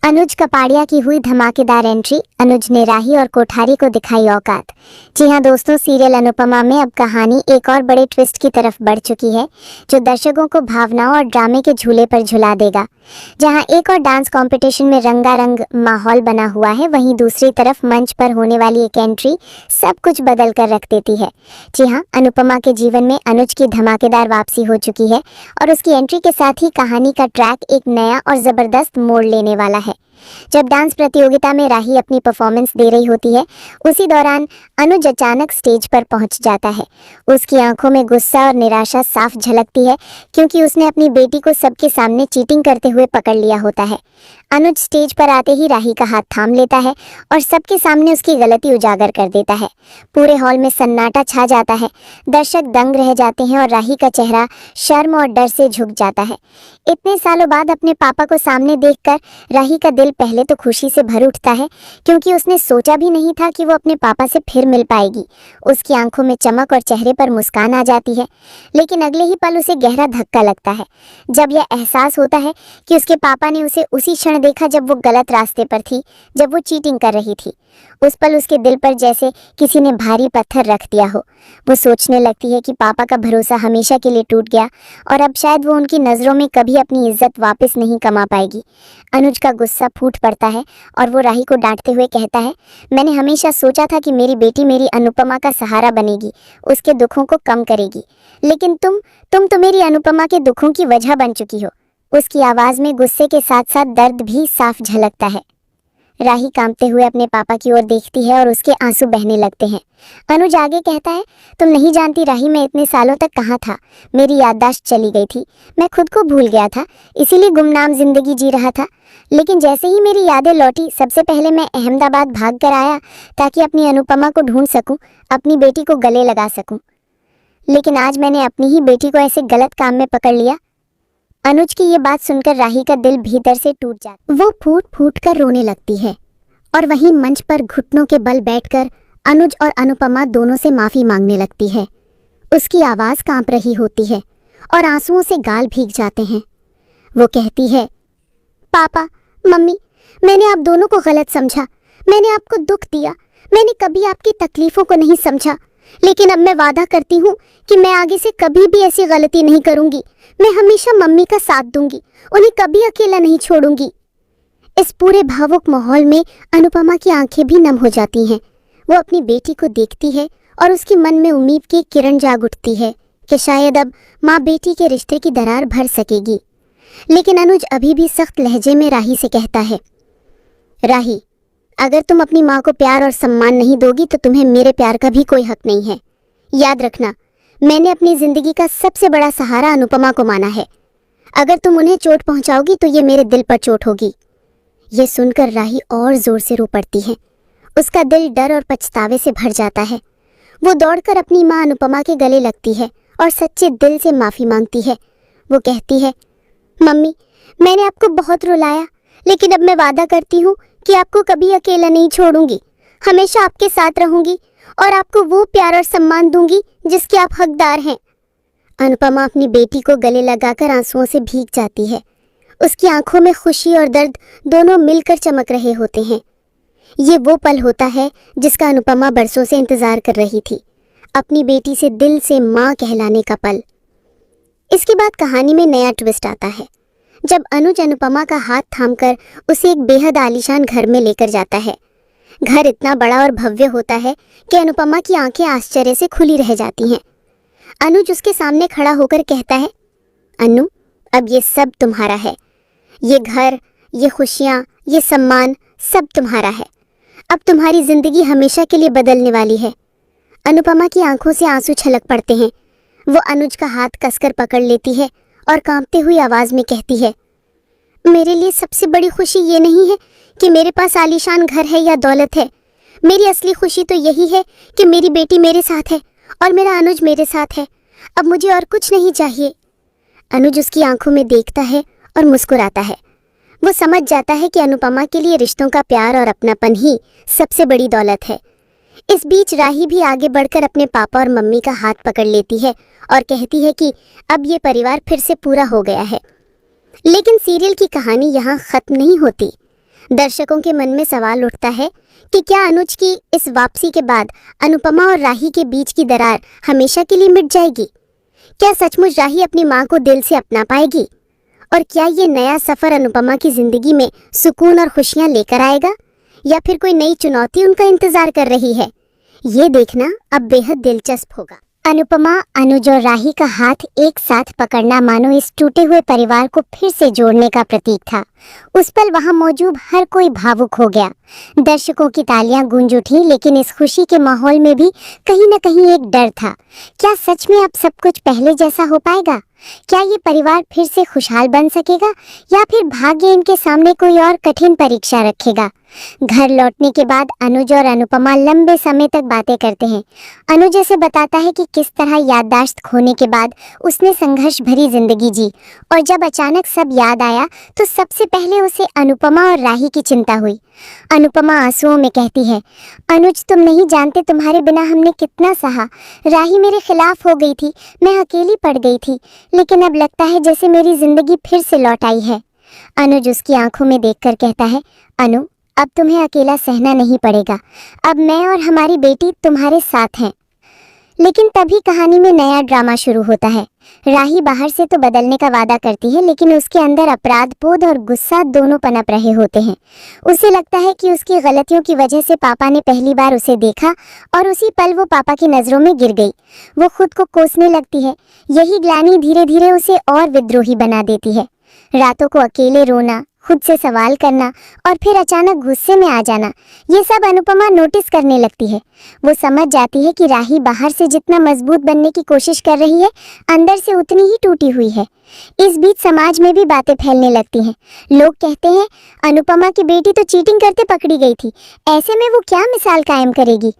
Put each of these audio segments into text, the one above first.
अनुज कपाड़िया की हुई धमाकेदार एंट्री। अनुज ने राही और कोठारी को दिखाई औकात। जी हाँ दोस्तों, सीरियल अनुपमा में अब कहानी एक और बड़े ट्विस्ट की तरफ बढ़ चुकी है, जो दर्शकों को भावनाओं और ड्रामे के झूले पर झुला देगा। जहां एक और डांस कंपटीशन में रंगारंग माहौल बना हुआ है, वहीं दूसरी तरफ मंच पर होने वाली एक एंट्री सब कुछ बदल कर रख देती है। जी हाँ, अनुपमा के जीवन में अनुज की धमाकेदार वापसी हो चुकी है और उसकी एंट्री के साथ ही कहानी का ट्रैक एक नया और जबरदस्त मोड़ लेने वाला है। जब डांस प्रतियोगिता में राही अपनी परफॉर्मेंस दे रही होती है, उसी दौरान अनुज अचानक स्टेज पर पहुंच जाता है। उसकी आंखों में गुस्सा और निराशा साफ झलकती है, क्योंकि उसने अपनी बेटी को सबके सामने चीटिंग करते हुए पकड़ लिया होता है। अनुज स्टेज पर आते ही राही का हाथ थाम लेता है और सबके सामने उसकी गलती उजागर कर देता है। पूरे हॉल में सन्नाटा छा जाता है, दर्शक दंग रह जाते हैं और राही का चेहरा शर्म और डर से झुक जाता है। इतने सालों बाद अपने पापा को सामने देखकर राही का दिल पहले तो खुशी से भर उठता है, क्योंकि उसने सोचा भी नहीं था कि वो अपने पापा से फिर मिल पाएगी। उसकी आंखों में चमक और चेहरे पर मुस्कान आ जाती है, लेकिन अगले ही पल उसे गहरा धक्का लगता है, जब यह एहसास होता है कि उसके पापा ने उसे उसी क्षण देखा जब वो गलत रास्ते पर थी, जब वो चीटिंग कर रही थी। उस पल उसके दिल पर जैसे किसी ने भारी पत्थर रख दिया हो। वो सोचने लगती है कि पापा का भरोसा हमेशा के लिए टूट गया और अब शायद वो उनकी नज़रों में कभी अपनी इज्जत वापस नहीं कमा पाएगी। अनुज का गुस्सा फूट पड़ता है और वो राही को डांटते हुए कहता है, मैंने हमेशा सोचा था कि मेरी बेटी मेरी अनुपमा का सहारा बनेगी, उसके दुखों को कम करेगी, लेकिन तुम तो मेरी अनुपमा के दुखों की वजह बन चुकी हो। उसकी आवाज़ में गुस्से के साथ साथ दर्द भी साफ झलकता है। राही कांपते हुए अपने पापा की ओर देखती है और उसके आंसू बहने लगते हैं। अनुज आगे कहता है, तुम नहीं जानती राही, मैं इतने सालों तक कहाँ था। मेरी याददाश्त चली गई थी, मैं खुद को भूल गया था, इसीलिए गुमनाम जिंदगी जी रहा था। लेकिन जैसे ही मेरी यादें लौटी, सबसे पहले मैं अहमदाबाद भाग कर आया ताकि अपनी अनुपमा को ढूंढ सकूं, अपनी बेटी को गले लगा सकूं। लेकिन आज मैंने अपनी ही बेटी को ऐसे गलत काम में पकड़ लिया। अनुज की ये बात सुनकर राही का दिल भीतर से टूट जाता। वो फूट फूट कर रोने लगती है और वहीं मंच पर घुटनों के बल बैठकर अनुज और अनुपमा दोनों से माफी मांगने लगती है। उसकी आवाज कांप रही होती है और आंसुओं से गाल भीग जाते हैं। वो कहती है, पापा, मम्मी, मैंने आप दोनों को गलत समझा, मैंने आपको दुख दिया, मैंने कभी आपकी तकलीफों को नहीं समझा, लेकिन अब मैं वादा करती हूँ कि मैं आगे से कभी भी ऐसी गलती नहीं करूंगी। मैं हमेशा मम्मी का साथ दूंगी, उन्हें कभी अकेला नहीं छोड़ूंगी। इस पूरे भावुक माहौल में अनुपमा की आंखें भी नम हो जाती हैं। वो अपनी बेटी को देखती है और उसके मन में उम्मीद की किरण जाग उठती है कि शायद अब माँ बेटी के रिश्ते की दरार भर सकेगी। लेकिन अनुज अभी भी सख्त लहजे में राही से कहता है, राही, अगर तुम अपनी माँ को प्यार और सम्मान नहीं दोगी तो तुम्हें मेरे प्यार का भी कोई हक नहीं है। याद रखना, मैंने अपनी जिंदगी का सबसे बड़ा सहारा अनुपमा को माना है। अगर तुम उन्हें चोट पहुंचाओगी तो ये मेरे दिल पर चोट होगी। ये सुनकर राही और जोर से रो पड़ती है। उसका दिल डर और पछतावे से भर जाता है। वो दौड़कर अपनी माँ अनुपमा के गले लगती है और सच्चे दिल से माफी मांगती है। वो कहती है, मम्मी, मैंने आपको बहुत रुलाया, लेकिन अब मैं वादा करती हूँ कि आपको कभी अकेला नहीं छोड़ूंगी, हमेशा आपके साथ रहूंगी और आपको वो प्यार और सम्मान दूंगी जिसके आप हकदार हैं। अनुपमा अपनी बेटी को गले लगाकर आंसुओं से भीग जाती है। उसकी आंखों में खुशी और दर्द दोनों मिलकर चमक रहे होते हैं। ये वो पल होता है जिसका अनुपमा बरसों से इंतजार कर रही थी, अपनी बेटी से दिल से माँ कहलाने का पल। इसके बाद कहानी में नया ट्विस्ट आता है, जब अनुज अनुपमा का हाथ थामकर उसे एक बेहद आलीशान घर में लेकर जाता है। घर इतना बड़ा और भव्य होता है कि अनुपमा की आंखें आश्चर्य से खुली रह जाती हैं। अनुज उसके सामने खड़ा होकर कहता है, अनु, अब ये सब तुम्हारा है। ये घर, ये खुशियाँ, ये सम्मान सब तुम्हारा है। अब तुम्हारी जिंदगी हमेशा के लिए बदलने वाली है। अनुपमा की आंखों से आंसू छलक पड़ते हैं। वो अनुज का हाथ कसकर पकड़ लेती है और कांपते हुई आवाज में कहती है, मेरे लिए सबसे बड़ी खुशी ये नहीं है कि मेरे पास आलीशान घर है या दौलत है। मेरी असली खुशी तो यही है कि मेरी बेटी मेरे साथ है और मेरा अनुज मेरे साथ है। अब मुझे और कुछ नहीं चाहिए। अनुज उसकी आंखों में देखता है और मुस्कुराता है। वो समझ जाता है कि अनुपमा के लिए रिश्तों का प्यार और अपनापन ही सबसे बड़ी दौलत है। इस बीच राही भी आगे बढ़कर अपने पापा और मम्मी का हाथ पकड़ लेती है और कहती है कि अब ये परिवार फिर से पूरा हो गया है। लेकिन सीरियल की कहानी यहाँ खत्म नहीं होती। दर्शकों के मन में सवाल उठता है कि क्या अनुज की इस वापसी के बाद अनुपमा और राही के बीच की दरार हमेशा के लिए मिट जाएगी? क्या सचमुच राही अपनी माँ को दिल से अपना पाएगी? और क्या ये नया सफर अनुपमा की जिंदगी में सुकून और खुशियां लेकर आएगा, या फिर कोई नई चुनौती उनका इंतजार कर रही है? ये देखना अब बेहद दिलचस्प होगा। अनुपमा, अनुज और राही का हाथ एक साथ पकड़ना मानो इस टूटे हुए परिवार को फिर से जोड़ने का प्रतीक था। उस पल वहां मौजूद हर कोई भावुक हो गया। दर्शकों की तालियां गूंज उठी, लेकिन इस खुशी के माहौल में भी कहीं न कहीं एक डर था। क्या सच में अब सब कुछ पहले जैसा हो पाएगा? क्या ये परिवार फिर से खुशहाल बन सकेगा, या फिर भाग्य इनके सामने कोई और कठिन परीक्षा रखेगा? घर लौटने के बाद अनुज और अनुपमा लंबे समय तक बातें करते हैं। अनुज ऐसे बताता है कि किस तरह याददाश्त खोने के बाद उसने संघर्ष भरी जिंदगी जी, और जब अचानक सब याद आया तो सबसे पहले उसे अनुपमा और राही की चिंता हुई। अनुपमा आंसुओं में कहती है, अनुज तुम नहीं जानते तुम्हारे बिना हमने कितना सहा। राही मेरे खिलाफ हो गई थी, मैं अकेली पड़ गई थी, लेकिन अब लगता है जैसे मेरी जिंदगी फिर से लौट आई है। अनुज उसकी आंखों में देखकर कहता है, अनु अब तुम्हें अकेला सहना नहीं पड़ेगा, अब मैं और हमारी बेटी तुम्हारे साथ हैं। लेकिन तभी कहानी में नया ड्रामा शुरू होता है। राही बाहर से तो बदलने का वादा करती है, लेकिन उसके अंदर अपराध बोध और गुस्सा दोनों पनप रहे होते हैं। उसे लगता है कि उसकी गलतियों की वजह से पापा ने पहली बार उसे देखा, और उसी पल वो पापा की नजरों में गिर गई। वो खुद को कोसने लगती है। यही ग्लानि धीरे धीरे उसे और विद्रोही बना देती है। रातों को अकेले रोना, खुद से सवाल करना, और फिर अचानक गुस्से में आ जाना, ये सब अनुपमा नोटिस करने लगती है। वो समझ जाती है कि राही बाहर से जितना मजबूत बनने की कोशिश कर रही है, अंदर से उतनी ही टूटी हुई है। इस बीच समाज में भी बातें फैलने लगती हैं। लोग कहते हैं, अनुपमा की बेटी तो चीटिंग करते पकड़ी गई थी, ऐसे में वो क्या मिसाल कायम करेगी?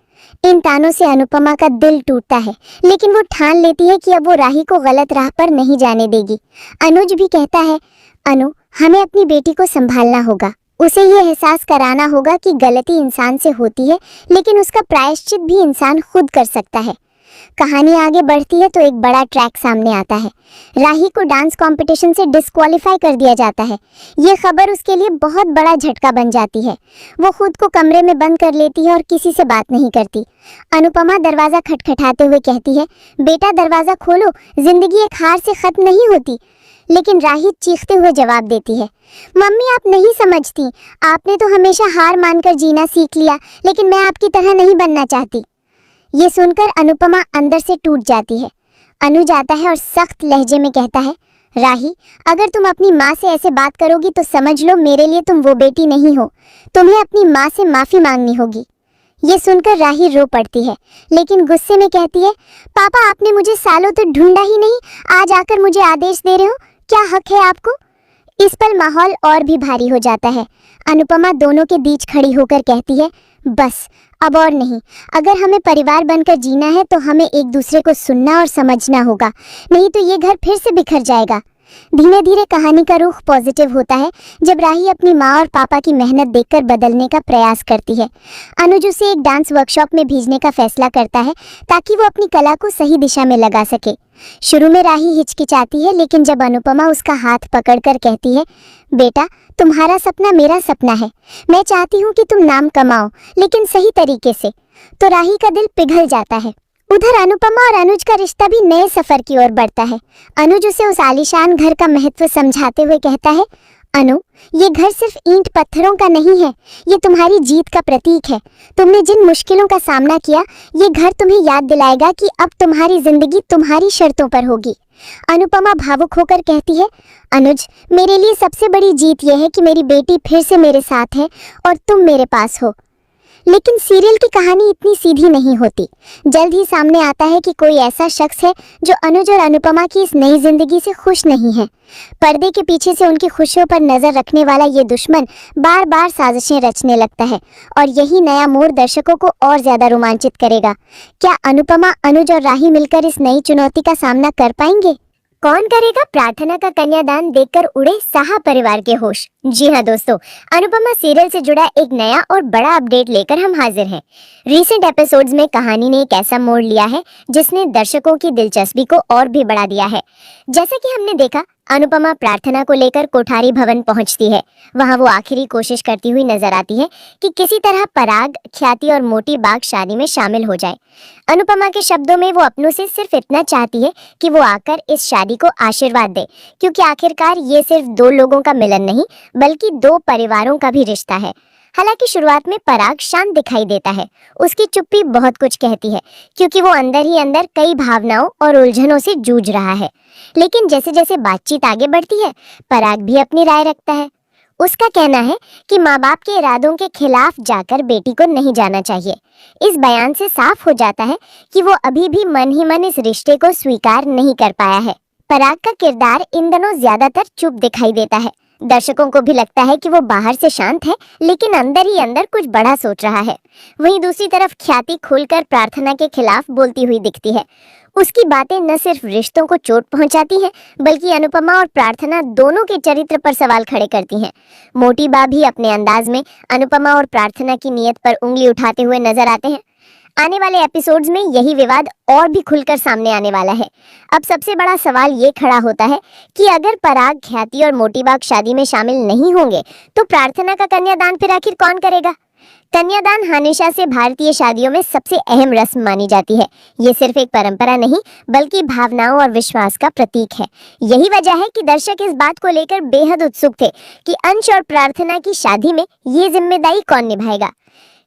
इन तानों से अनुपमा का दिल टूटता है, लेकिन वो ठान लेती है कि अब वो राही को गलत राह पर नहीं जाने देगी। अनुज भी कहता है, अनु हमें अपनी बेटी को संभालना होगा। उसे ये एहसास कराना होगा कि गलती इंसान से होती है, लेकिन उसका प्रायश्चित भी इंसान खुद कर सकता है। कहानी आगे बढ़ती है तो एक बड़ा ट्रैक सामने आता है। राही को डांस कंपटीशन से डिस्क्वालीफाई कर दिया जाता है। ये खबर उसके लिए बहुत बड़ा झटका बन जाती है। वो खुद को कमरे में बंद कर लेती है और किसी से बात नहीं करती। अनुपमा दरवाजा खटखटाते हुए कहती है, बेटा दरवाजा खोलो, जिंदगी एक हार से खत्म नहीं होती। लेकिन राही चीखते हुए जवाब देती है, मम्मी आप नहीं समझती, आपने तो हमेशा हार मानकर जीना सीख लिया, लेकिन मैं आपकी तरह नहीं बनना चाहती। ये सुनकर अनुपमा अंदर से टूट जाती है। अनुज आता है और सख्त लहजे में कहता है, राही अगर तुम अपनी माँ से ऐसे बात करोगी तो समझ लो मेरे लिए तुम वो बेटी नहीं हो, तुम्हें अपनी माँ से माफ़ी मांगनी होगी। ये सुनकर राही रो पड़ती है, लेकिन गुस्से में कहती है, पापा आपने मुझे सालों तक ढूंढा ही नहीं, आज आकर मुझे आदेश दे रहे हो, क्या हक है आपको? इस पल माहौल और भी भारी हो जाता है। अनुपमा दोनों के बीच खड़ी होकर कहती है, बस अब और नहीं, अगर हमें परिवार बनकर जीना है तो हमें एक दूसरे को सुनना और समझना होगा, नहीं तो ये घर फिर से बिखर जाएगा। धीरे धीरे कहानी का रुख पॉजिटिव होता है जब राही अपनी माँ और पापा की मेहनत देखकर बदलने का प्रयास करती है। अनुज उसे एक डांस वर्कशॉप में भेजने का फैसला करता है ताकि वो अपनी कला को सही दिशा में लगा सके। शुरू में राही हिचकिचाती है, लेकिन जब अनुपमा उसका हाथ पकड़कर कहती है, बेटा तुम्हारा सपना मेरा सपना है, मैं चाहती हूँ कि तुम नाम कमाओ लेकिन सही तरीके से, तो राही का दिल पिघल जाता है। उधर अनुपमा और अनुज का रिश्ता भी नए सफर की ओर बढ़ता है। अनुज उसे उस आलीशान घर का महत्व समझाते हुए कहता है, अनु ये घर सिर्फ ईंट पत्थरों का नहीं है, ये तुम्हारी जीत का प्रतीक है। तुमने जिन मुश्किलों का सामना किया, ये घर तुम्हें याद दिलाएगा कि अब तुम्हारी जिंदगी तुम्हारी शर्तों पर होगी। अनुपमा भावुक होकर कहती है, अनुज मेरे लिए सबसे बड़ी जीत यह है कि मेरी बेटी फिर से मेरे साथ है और तुम मेरे पास हो। लेकिन सीरियल की कहानी इतनी सीधी नहीं होती। जल्द ही सामने आता है कि कोई ऐसा शख्स है जो अनुज और अनुपमा की इस नई जिंदगी से खुश नहीं है। पर्दे के पीछे से उनकी खुशियों पर नजर रखने वाला ये दुश्मन बार बार साजिशें रचने लगता है, और यही नया मोड़ दर्शकों को और ज्यादा रोमांचित करेगा। क्या अनुपमा, अनुज और राही मिलकर इस नई चुनौती का सामना कर पाएंगे? कौन करेगा प्रार्थना का कन्यादान देखकर उड़े साहा परिवार के होश? जी हाँ दोस्तों, अनुपमा सीरियल से जुड़ा एक नया और बड़ा अपडेट लेकर हम हाजिर हैं। रीसेंट एपिसोड्स में कहानी ने एक ऐसा मोड़ लिया है जिसने दर्शकों की दिलचस्पी को और भी बढ़ा दिया है। जैसा कि हमने देखा अनुपमा प्रार्थना को लेकर कोठारी भवन पहुंचती है। वहां वो आखिरी कोशिश करती हुई नजर आती है कि किसी तरह पराग, ख्याति और मोटी बाग शादी में शामिल हो जाए। अनुपमा के शब्दों में वो अपनों से सिर्फ इतना चाहती है कि वो आकर इस शादी को आशीर्वाद दे, क्योंकि आखिरकार ये सिर्फ दो लोगों का मिलन नहीं बल्कि दो परिवारों का भी रिश्ता है। हालांकि शुरुआत में पराग शांत दिखाई देता है, उसकी चुप्पी बहुत कुछ कहती है, क्योंकि वो अंदर ही अंदर कई भावनाओं और उलझनों से जूझ रहा है। लेकिन जैसे जैसे बातचीत आगे बढ़ती है, पराग भी अपनी राय रखता है। उसका कहना है कि माँ बाप के इरादों के खिलाफ जाकर बेटी को नहीं जाना चाहिए। इस बयान से साफ हो जाता है कि वो अभी भी मन ही मन इस रिश्ते को स्वीकार नहीं कर पाया है। पराग का किरदार इन दिनों ज्यादातर चुप दिखाई देता है। दर्शकों को भी लगता है कि वो बाहर से शांत है, लेकिन अंदर ही अंदर कुछ बड़ा सोच रहा है। वहीं दूसरी तरफ ख्याति खुलकर प्रार्थना के खिलाफ बोलती हुई दिखती है। उसकी बातें न सिर्फ रिश्तों को चोट पहुंचाती हैं, बल्कि अनुपमा और प्रार्थना दोनों के चरित्र पर सवाल खड़े करती हैं। मोटी बा भी अपने अंदाज में अनुपमा और प्रार्थना की नीयत पर उंगली उठाते हुए नजर आते हैं। आने वाले एपिसोड्स में यही विवाद और भी खुलकर सामने आने वाला है। अब सबसे बड़ा सवाल ये खड़ा होता है कि अगर पराग, ख्याति और मोटी बाग शादी में शामिल नहीं होंगे तो प्रार्थना का कन्यादान फिर आखिर कौन करेगा? कन्यादान हमेशा से भारतीय शादियों में सबसे अहम रस्म मानी जाती है। ये सिर्फ एक परंपरा नहीं बल्कि भावनाओं और विश्वास का प्रतीक है। यही वजह है कि दर्शक इस बात को लेकर बेहद उत्सुक थे कि अंश और प्रार्थना की शादी में ये जिम्मेदारी कौन निभाएगा।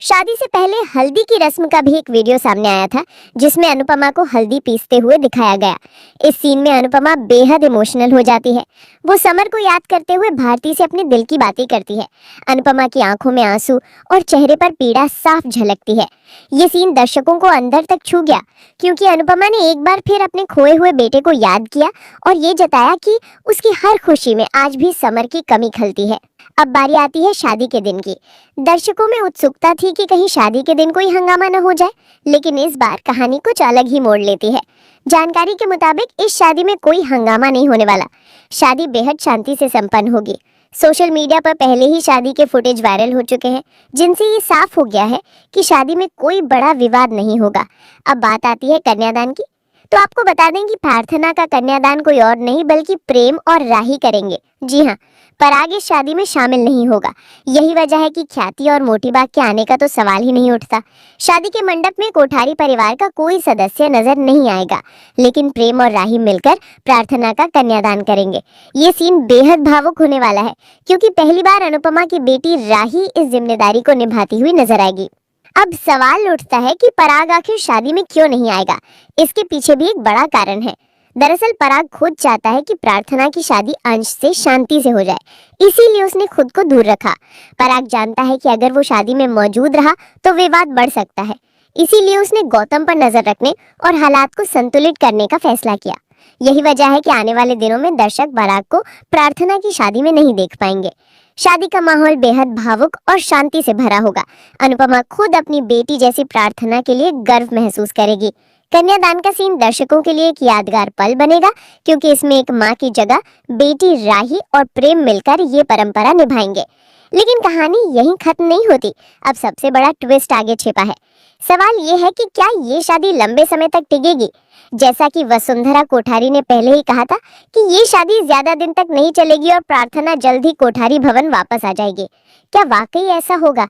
शादी से पहले हल्दी की रस्म का भी एक वीडियो सामने आया था, जिसमें अनुपमा को हल्दी पीसते हुए दिखाया गया। इस सीन में अनुपमा बेहद इमोशनल हो जाती है। वो समर को याद करते हुए भारती से अपने दिल की बातें करती है। अनुपमा की आंखों में आंसू और चेहरे पर पीड़ा साफ झलकती है। ये सीन दर्शकों को अंदर तक छू गया, क्योंकि अनुपमा ने एक बार फिर अपने खोए हुए बेटे को याद किया और ये जताया कि उसकी हर खुशी में आज भी समर की कमी खलती है। अब बारी आती है शादी के दिन की। दर्शकों में उत्सुकता थी कि कहीं शादी के दिन कोई हंगामा न हो जाए, लेकिन इस बार कहानी कुछ अलग ही मोड़ लेती है। जानकारी के मुताबिक इस शादी में कोई हंगामा नहीं होने वाला। शादी बेहद शांति से संपन्न होगी। सोशल मीडिया पर पहले ही शादी के फुटेज वायरल हो चुके हैं, जिनसे ये साफ हो गया है कि शादी में कोई बड़ा विवाद नहीं होगा। अब बात आती है कन्यादान की। तो आपको बता दें कि प्रार्थना का कन्यादान कोई और नहीं बल्कि प्रेम और राही करेंगे। जी हाँ, पराग इस शादी में शामिल नहीं होगा। यही वजह है कि ख्याति और मोटी बाग के आने का तो सवाल ही नहीं उठता। शादी के मंडप में कोठारी परिवार का कोई सदस्य नजर नहीं आएगा, लेकिन प्रेम और राही मिलकर प्रार्थना का कन्यादान करेंगे। ये सीन बेहद भावुक होने वाला है, क्योंकि पहली बार अनुपमा की बेटी राही इस जिम्मेदारी को निभाती हुई नजर आएगी। अब सवाल उठता है कि पराग आखिर शादी में क्यों नहीं आएगा। इसके पीछे भी एक बड़ा कारण है। दरअसल पराग खुद चाहता है कि प्रार्थना की शादी अंश से शांति से हो जाए, इसीलिए उसने खुद को दूर रखा। पराग जानता है कि अगर वो शादी में मौजूद रहा तो विवाद बढ़ सकता है, इसीलिए उसने गौतम पर नजर रखने और हालात को संतुलित करने का फैसला किया। यही वजह है कि आने वाले दिनों में दर्शक पराग को प्रार्थना की शादी में नहीं देख पाएंगे। शादी का माहौल बेहद भावुक और शांति से भरा होगा। अनुपमा खुद अपनी बेटी जैसी प्रार्थना के लिए गर्व महसूस करेगी। कन्यादान का सीन दर्शकों के लिए एक यादगार पल बनेगा, क्योंकि इसमें एक माँ की जगह बेटी राही और प्रेम मिलकर ये परंपरा निभाएंगे। लेकिन कहानी यहीं खत्म नहीं होती। अब सबसे बड़ा ट्विस्ट आगे छिपा है। सवाल ये है कि क्या ये शादी लंबे समय तक टिकेगी? जैसा कि वसुंधरा कोठारी ने पहले ही कहा था कि ये शादी ज्यादा दिन तक नहीं चलेगी और प्रार्थना जल्द ही कोठारी भवन वापस आ जाएगी। क्या वाकई ऐसा होगा?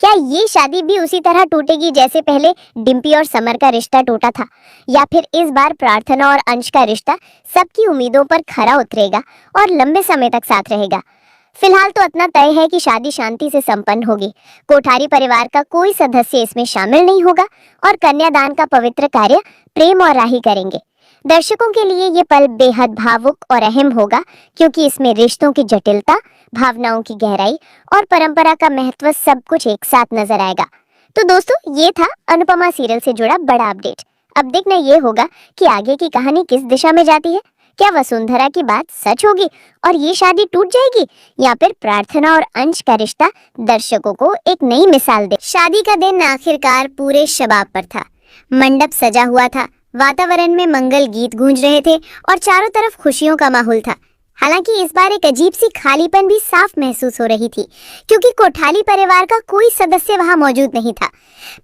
क्या ये शादी भी उसी तरह टूटेगी जैसे पहले डिम्पी और समर का रिश्ता टूटा था? या फिर इस बार प्रार्थना और अंश का रिश्ता सबकी उम्मीदों पर खरा उतरेगा और लंबे समय तक साथ रहेगा? फिलहाल तो इतना तय है कि शादी शांति से संपन्न होगी। कोठारी परिवार का कोई सदस्य इसमें शामिल नहीं होगा और कन्यादान का पवित्र कार्य प्रेम और राही करेंगे। दर्शकों के लिए ये पल बेहद भावुक और अहम होगा, क्योंकि इसमें रिश्तों की जटिलता, भावनाओं की गहराई और परंपरा का महत्व सब कुछ एक साथ नजर आएगा। तो दोस्तों, ये था अनुपमा सीरियल से जुड़ा बड़ा अपडेट। अब देखना ये होगा कि आगे की कहानी किस दिशा में जाती है। क्या वसुंधरा की बात सच होगी और ये शादी टूट जाएगी, या फिर प्रार्थना और अंश का रिश्ता दर्शकों को एक नई मिसाल दे? शादी का दिन आखिरकार पूरे शबाब पर था। मंडप सजा हुआ था, वातावरण में मंगल गीत गूंज रहे थे और चारों तरफ खुशियों का माहौल था। हालांकि इस बार एक अजीब सी खालीपन भी साफ महसूस हो रही थी, क्योंकि कोठारी परिवार का कोई सदस्य वहां मौजूद नहीं था।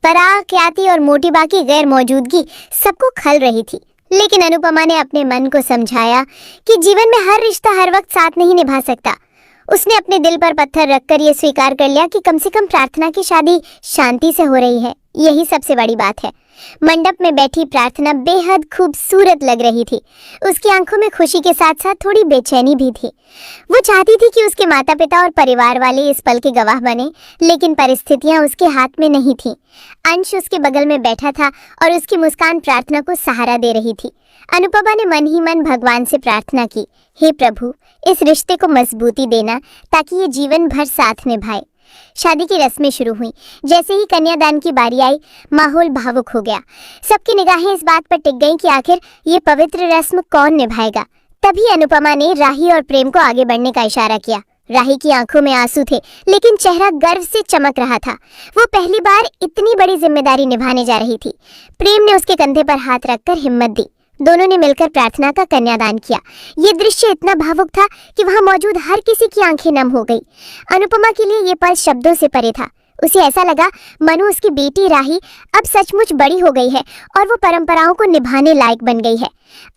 पराग, ख्याति और मोटी बा की गैर मौजूदगी सबको खल रही थी। लेकिन अनुपमा ने अपने मन को समझाया कि जीवन में हर रिश्ता हर वक्त साथ नहीं निभा सकता। उसने अपने दिल पर पत्थर रखकर यह स्वीकार कर लिया कि कम से कम प्रार्थना की शादी शांति से हो रही है, यही सबसे बड़ी बात है। मंडप में बैठी प्रार्थना बेहद खूबसूरत लग रही थी। उसकी आंखों में खुशी के साथ साथ थोड़ी बेचैनी भी थी। वो चाहती थी कि उसके माता पिता और परिवार वाले इस पल के गवाह बने, लेकिन परिस्थितियां उसके हाथ में नहीं थी। अंश उसके बगल में बैठा था और उसकी मुस्कान प्रार्थना को सहारा दे रही थी। अनुपमा ने मन ही मन भगवान से प्रार्थना की, हे प्रभु, इस रिश्ते को मजबूती देना ताकि ये जीवन भर साथ निभाए। शादी की रस्में शुरू हुई। जैसे ही कन्यादान की बारी आई, माहौल भावुक हो गया। सबकी निगाहें इस बात पर टिक गईं कि आखिर ये पवित्र रस्म कौन निभाएगा। तभी अनुपमा ने राही और प्रेम को आगे बढ़ने का इशारा किया। राही की आंखों में आंसू थे, लेकिन चेहरा गर्व से चमक रहा था। वो पहली बार इतनी बड़ी जिम्मेदारी निभाने जा रही थी। प्रेम ने उसके कंधे पर हाथ रखकर हिम्मत दी। दोनों ने मिलकर प्रार्थना का कन्यादान किया। ये दृश्य इतना भावुक था कि वहां मौजूद हर किसी की आंखें नम हो गई। अनुपमा के लिए ये पल शब्दों से परे था। उसे ऐसा लगा मानो उसकी बेटी राही अब सचमुच बड़ी हो गई है और वो परंपराओं को निभाने लायक बन गई है।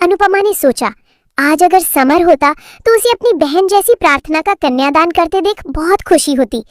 अनुपमा ने सोचा, आज अगर समर होता तो उसे अपनी बहन जैसी प्रार्थना का कन्यादान करते देख बहुत खुशी होती।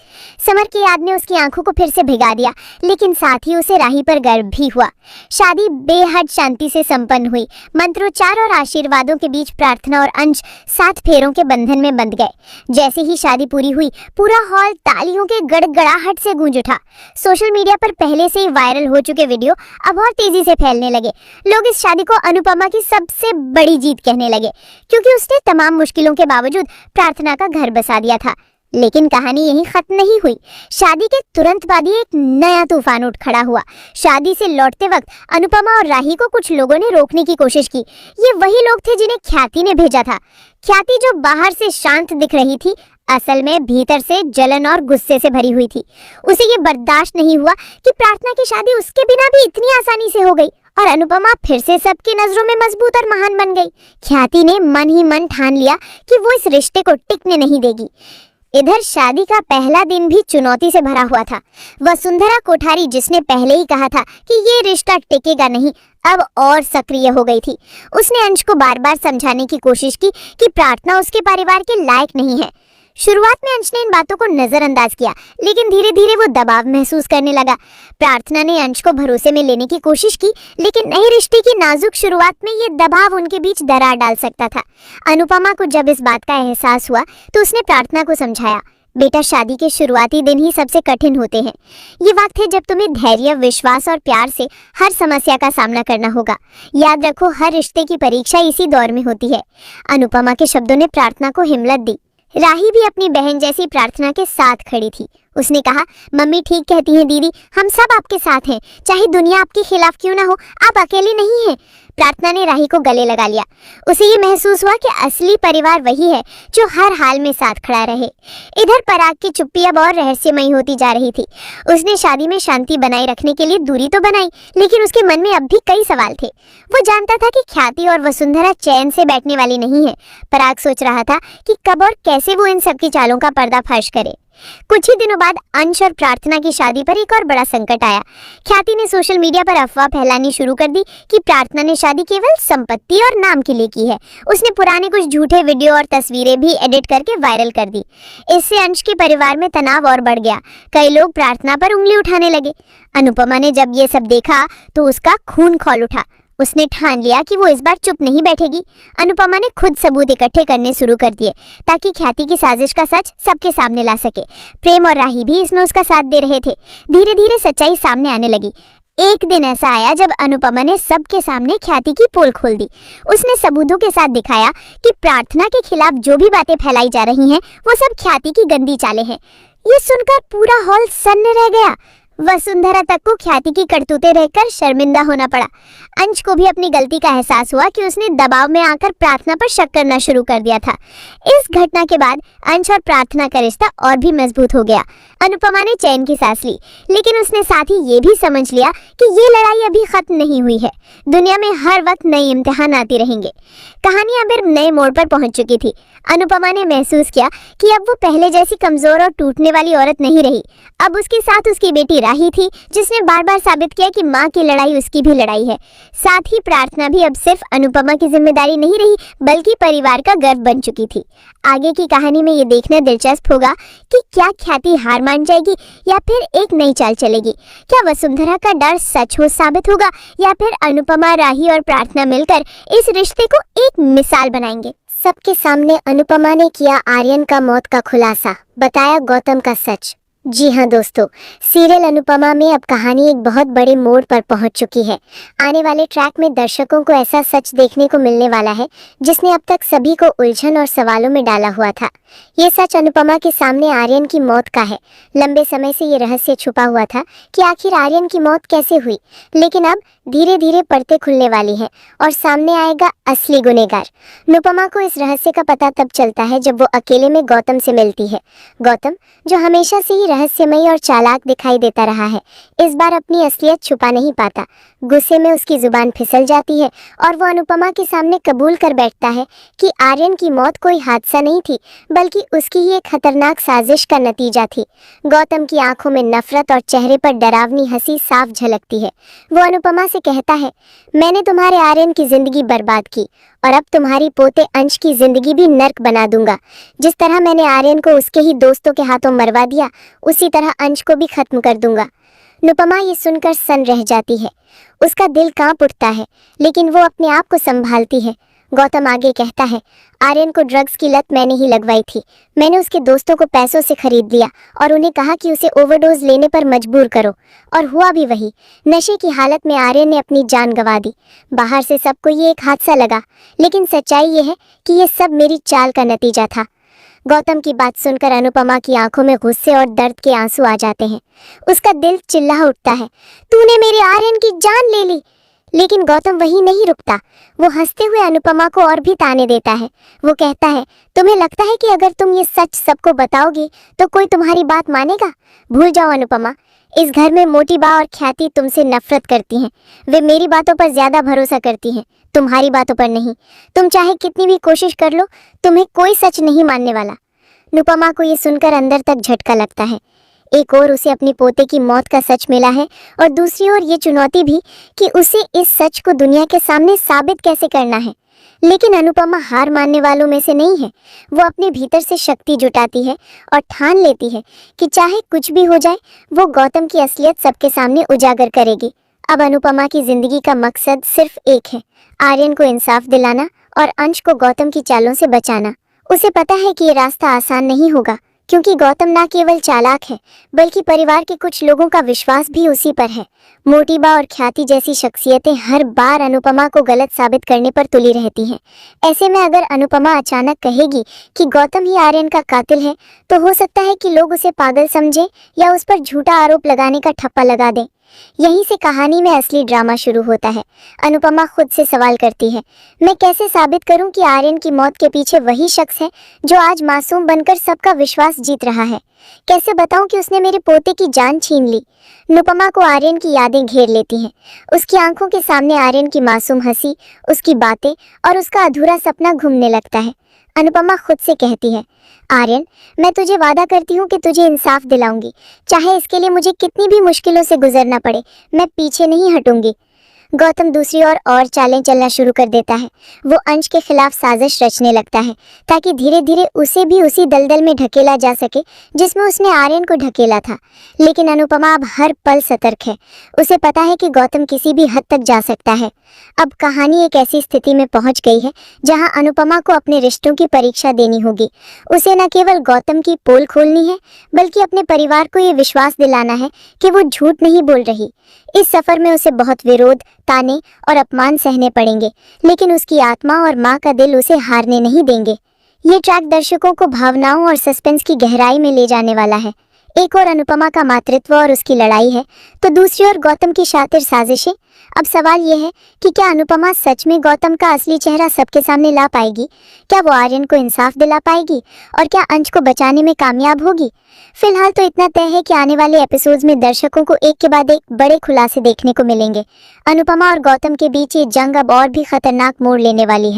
समर की याद ने उसकी आंखों को फिर से भिगा दिया, लेकिन साथ ही उसे राही पर गर्व भी हुआ। शादी बेहद शांति से संपन्न हुई। मंत्रोच्चार और आशीर्वादों के बीच प्रार्थना और अंश 7 फेरों के बंधन में बंध गए। जैसे ही शादी पूरी हुई, पूरा हॉल तालियों के गड़गड़ाहट से गूंज उठा। सोशल मीडिया पर पहले से ही वायरल हो चुके वीडियो अब और तेजी से फैलने लगे। लोग इस शादी को अनुपमा की सबसे बड़ी जीत कहने लगे, क्योंकि उसने तमाम मुश्किलों के बावजूद प्रार्थना का घर बसा दिया था। लेकिन कहानी यहीं खत्म नहीं हुई। शादी के तुरंत बाद ही एक नया तूफान उठ खड़ा हुआ। शादी से लौटते वक्त अनुपमा और राही को कुछ लोगों ने रोकने की कोशिश की। ये वही लोग थे जिन्हें ख्याति ने भेजा था। ख्याति जो बाहर से शांत दिख रही थी, असल में भीतर से जलन और गुस्से से भरी हुई थी। उसे ये बर्दाश्त नहीं हुआ कि प्रार्थना की शादी उसके बिना भी इतनी आसानी से हो गई और अनुपमा फिर से सबकी नजरों में मजबूत और महान बन गई। ख्याति ने मन ही मन ठान लिया कि वो इस रिश्ते को टिकने नहीं देगी। इधर शादी का पहला दिन भी चुनौती से भरा हुआ था। वसुंधरा कोठारी, जिसने पहले ही कहा था कि ये रिश्ता टिकेगा नहीं, अब और सक्रिय हो गई थी। उसने अंश को बार बार समझाने की कोशिश की कि प्रार्थना उसके परिवार के लायक नहीं है। शुरुआत में अंश ने इन बातों को नजरअंदाज किया, लेकिन धीरे धीरे वो दबाव महसूस करने लगा। प्रार्थना ने अंश को भरोसे में लेने की कोशिश की, लेकिन नए रिश्ते की नाजुक शुरुआत में ये दबाव उनके बीच दरार डाल सकता था। अनुपमा को जब इस बात का एहसास हुआ तो उसने प्रार्थना को समझाया, बेटा, शादी के शुरुआती दिन ही सबसे कठिन होते हैं। ये वक्त है जब तुम्हें धैर्य, विश्वास और प्यार से हर समस्या का सामना करना होगा। याद रखो, हर रिश्ते की परीक्षा इसी दौर में होती है। अनुपमा के शब्दों ने प्रार्थना को हिम्मत दी। राही भी अपनी बहन जैसी प्रार्थना के साथ खड़ी थी। उसने कहा, मम्मी ठीक कहती हैं दीदी, हम सब आपके साथ हैं। चाहे दुनिया आपके खिलाफ क्यों ना हो, आप अकेले नहीं हैं। प्रार्थना ने राही को गले लगा लिया। उसे ये महसूस हुआ कि असली परिवार वही है जो हर हाल में साथ खड़ा रहे। इधर पराग की चुप्पी अब और रहस्यमयी होती जा रही थी। उसने शादी में शांति बनाए रखने के लिए दूरी तो बनाई, लेकिन उसके मन में अब भी कई सवाल थे। वो जानता था कि ख्याति और वसुंधरा चैन से बैठने वाली नहीं है। पराग सोच रहा था कि कब और कैसे वो इन सबकी चालों का पर्दाफाश करे। कुछ ही दिनों बाद अंश और प्रार्थना की शादी पर एक और बड़ा संकट आया। ख्याति ने सोशल मीडिया पर अफवाह फैलानी शुरू कर दी कि प्रार्थना ने शादी केवल संपत्ति और नाम के लिए की है। उसने पुराने कुछ झूठे वीडियो और तस्वीरें भी एडिट करके वायरल कर दी। इससे अंश के परिवार में तनाव और बढ़ गया। कई लोग प्रार्थना पर उंगली उठाने लगे। अनुपमा ने जब ये सब देखा तो उसका खून खौल उठा। उसने ठान लिया कि वो इस बार चुप नहीं बैठेगी। अनुपमा ने खुद सबूत इकट्ठे करने शुरू कर दिए ताकि ख्याति की साजिश का सच सबके सामने ला सके। प्रेम और राही भी इसमें उसका साथ दे रहे थे। धीरे धीरे सच्चाई सामने आने लगी। एक दिन ऐसा आया जब अनुपमा ने सबके सामने ख्याति की पोल खोल दी। उसने सबूतों के साथ दिखाया कि प्रार्थना के खिलाफ जो भी बातें फैलाई जा रही हैं, वो सब ख्याति की गंदी चालें हैं। ये सुनकर पूरा हॉल सन्न रह गया। वसुंधरा तक को ख्याति की करतूतें रहकर शर्मिंदा होना पड़ा। अंश को भी अपनी गलती का एहसास हुआ कि उसने दबाव में आकर प्रार्थना पर शक करना शुरू कर दिया था। इस घटना के बाद अंश और प्रार्थना का रिश्ता और भी मजबूत हो गया। अनुपमा ने चैन की सांस ली, लेकिन उसने साथ ही ये भी समझ लिया कि ये लड़ाई अभी खत्म नहीं हुई है। दुनिया में हर वक्त नए इम्तिहान आते रहेंगे। कहानी अब एक नए मोड़ पर पहुंच चुकी थी। अनुपमा ने महसूस किया कि अब वो पहले जैसी कमजोर और टूटने वाली औरत नहीं रही। अब उसके साथ उसकी बेटी राही थी, जिसने बार बार साबित किया कि माँ की लड़ाई उसकी भी लड़ाई है। साथ ही प्रार्थना भी अब सिर्फ अनुपमा की जिम्मेदारी नहीं रही, बल्कि परिवार का गर्व बन चुकी थी। आगे की कहानी में ये देखना दिलचस्प होगा कि क्या ख्याति हार मान जाएगी या फिर एक नई चाल चलेगी। क्या वसुंधरा का डर सच हो साबित होगा या फिर अनुपमा, राही और प्रार्थना मिलकर इस रिश्ते को एक मिसाल बनाएंगे। सबके सामने अनुपमा ने किया आर्यन का मौत का खुलासा, बताया गौतम का सच। जी हाँ दोस्तों, सीरियल अनुपमा में अब कहानी एक बहुत बड़े मोड़ पर पहुंच चुकी है। आने वाले ट्रैक में दर्शकों को ऐसा सच देखने को मिलने वाला है जिसने अब तक सभी को उलझन और सवालों में डाला हुआ था। ये सच अनुपमा के सामने आर्यन की मौत का है। लंबे समय से ये रहस्य छुपा हुआ था कि आखिर आर्यन की मौत कैसे हुई, लेकिन अब धीरे धीरे परतें खुलने वाली हैं और सामने आएगा असली गुनहगार। अनुपमा को इस रहस्य का पता तब चलता है जब वो अकेले में गौतम से मिलती है। गौतम, जो हमेशा से ही रहस्यमयी और चालाक दिखाई देता रहा है, इस बार अपनी असलियत छुपा नहीं पाता। गुस्से में उसकी जुबान फिसल जाती है और वो अनुपमा के सामने कबूल कर बैठता है कि आर्यन की मौत कोई हादसा नहीं थी, बल्कि उसकी ही एक खतरनाक साजिश का नतीजा थी। गौतम की आंखों में नफरत और चेहरे पर डरावनी हंसी साफ झलकती है। वो अनुपमा से कहता है, मैंने तुम्हारे आर्यन की जिंदगी बर्बाद की और अब तुम्हारी पोते अंश की जिंदगी भी नर्क बना दूंगा। जिस तरह मैंने आर्यन को उसके ही दोस्तों के हाथों मरवा दिया, उसी तरह अंश को भी खत्म कर दूंगा। अनुपमा ये सुनकर सन रह जाती है। उसका दिल कांप उठता है, लेकिन वो अपने आप को संभालती है। गौतम आगे कहता है, आर्यन को ड्रग्स की लत मैंने ही लगवाई थी। मैंने उसके दोस्तों को पैसों से खरीद लिया और उन्हें कहा कि उसे ओवरडोज लेने पर मजबूर करो, और हुआ भी वही। नशे की हालत में आर्यन ने अपनी जान गंवा दी। बाहर से सबको ये एक हादसा लगा, लेकिन सच्चाई ये है कि ये सब मेरी चाल का नतीजा था। गौतम की बात सुनकर अनुपमा की आंखों में गुस्से और दर्द के आंसू आ जाते हैं। उसका दिल चिल्ला उठता है, तूने मेरे आर्यन की जान ले ली। लेकिन गौतम वहीं नहीं रुकता। वो हंसते हुए अनुपमा को और भी ताने देता है। वो कहता है, तुम्हें लगता है कि अगर तुम ये सच सबको बताओगी तो कोई तुम्हारी बात मानेगा? भूल जाओ अनुपमा, इस घर में मोटी बा और ख्याति तुमसे नफरत करती हैं। वे मेरी बातों पर ज्यादा भरोसा करती हैं, तुम्हारी बातों पर नहीं। तुम चाहे कितनी भी कोशिश कर लो, तुम्हें कोई सच नहीं मानने वाला। अनुपमा को ये सुनकर अंदर तक झटका लगता है। एक ओर उसे अपनी पोते की मौत का सच मिला है और दूसरी ओर ये चुनौती भी कि उसे इस सच को दुनिया के सामने साबित कैसे करना है। लेकिन अनुपमा हार मानने वालों में से नहीं है। वो अपने भीतर से शक्ति जुटाती है और ठान लेती है कि चाहे कुछ भी हो जाए, वो गौतम की असलियत सबके सामने उजागर करेगी। अब अनुपमा की जिंदगी का मकसद सिर्फ एक है, आर्यन को इंसाफ दिलाना और अंश को गौतम की चालों से बचाना। उसे पता है कि ये रास्ता आसान नहीं होगा, क्योंकि गौतम ना केवल चालाक है, बल्कि परिवार के कुछ लोगों का विश्वास भी उसी पर है। मोटीबा और ख्याति जैसी शख्सियतें हर बार अनुपमा को गलत साबित करने पर तुली रहती हैं। ऐसे में अगर अनुपमा अचानक कहेगी कि गौतम ही आर्यन का कातिल है, तो हो सकता है कि लोग उसे पागल समझें या उस पर झूठा आरोप लगाने का ठप्पा लगा दें। यहीं से कहानी में असली ड्रामा शुरू होता है। अनुपमा खुद से सवाल करती है, मैं कैसे साबित करूं कि आर्यन की मौत के पीछे वही शख्स है जो आज मासूम बनकर सबका विश्वास जीत रहा है? कैसे बताऊं कि उसने मेरे पोते की जान छीन ली? अनुपमा को आर्यन की यादें घेर लेती हैं। उसकी आंखों के सामने आर्यन की मासूम हंसी, उसकी बातें और उसका अधूरा सपना घूमने लगता है। अनुपमा खुद से कहती है, आर्यन, मैं तुझे वादा करती हूँ कि तुझे इंसाफ दिलाऊंगी, चाहे इसके लिए मुझे कितनी भी मुश्किलों से गुजरना पड़े। मैं पीछे नहीं हटूंगी। गौतम दूसरी ओर और चालें चलना शुरू कर देता है। वो अंश के खिलाफ साजिश रचने लगता है ताकि धीरे धीरे उसे भी उसी दलदल में ढकेला जा सके जिसमें उसने आर्यन को ढकेला था। लेकिन अनुपमा अब हर पल सतर्क है। उसे पता है कि गौतम किसी भी हद तक जा सकता है। अब कहानी एक ऐसी स्थिति में पहुंच गई है जहां अनुपमा को अपने रिश्तों की परीक्षा देनी होगी। उसे न केवल गौतम की पोल खोलनी है, बल्कि अपने परिवार को ये विश्वास दिलाना है कि वो झूठ नहीं बोल रही। इस सफर में उसे बहुत विरोध, ताने और अपमान सहने पड़ेंगे, लेकिन उसकी आत्मा और माँ का दिल उसे हारने नहीं देंगे। ये ट्रैक दर्शकों को भावनाओं और सस्पेंस की गहराई में ले जाने वाला है। एक और अनुपमा का मातृत्व और उसकी लड़ाई है, तो दूसरी ओर गौतम की शातिर साजिशें। अब सवाल यह है कि क्या अनुपमा सच में गौतम का असली चेहरा सबके सामने ला पाएगी? क्या वो आर्यन को इंसाफ दिला पाएगी और क्या अंश को बचाने में कामयाब होगी? फिलहाल तो इतना तय है कि आने वाले एपिसोड्स में दर्शकों को एक के बाद एक बड़े खुलासे देखने को मिलेंगे। अनुपमा और गौतम के बीच ये जंग अब और भी खतरनाक मोड़ लेने वाली है।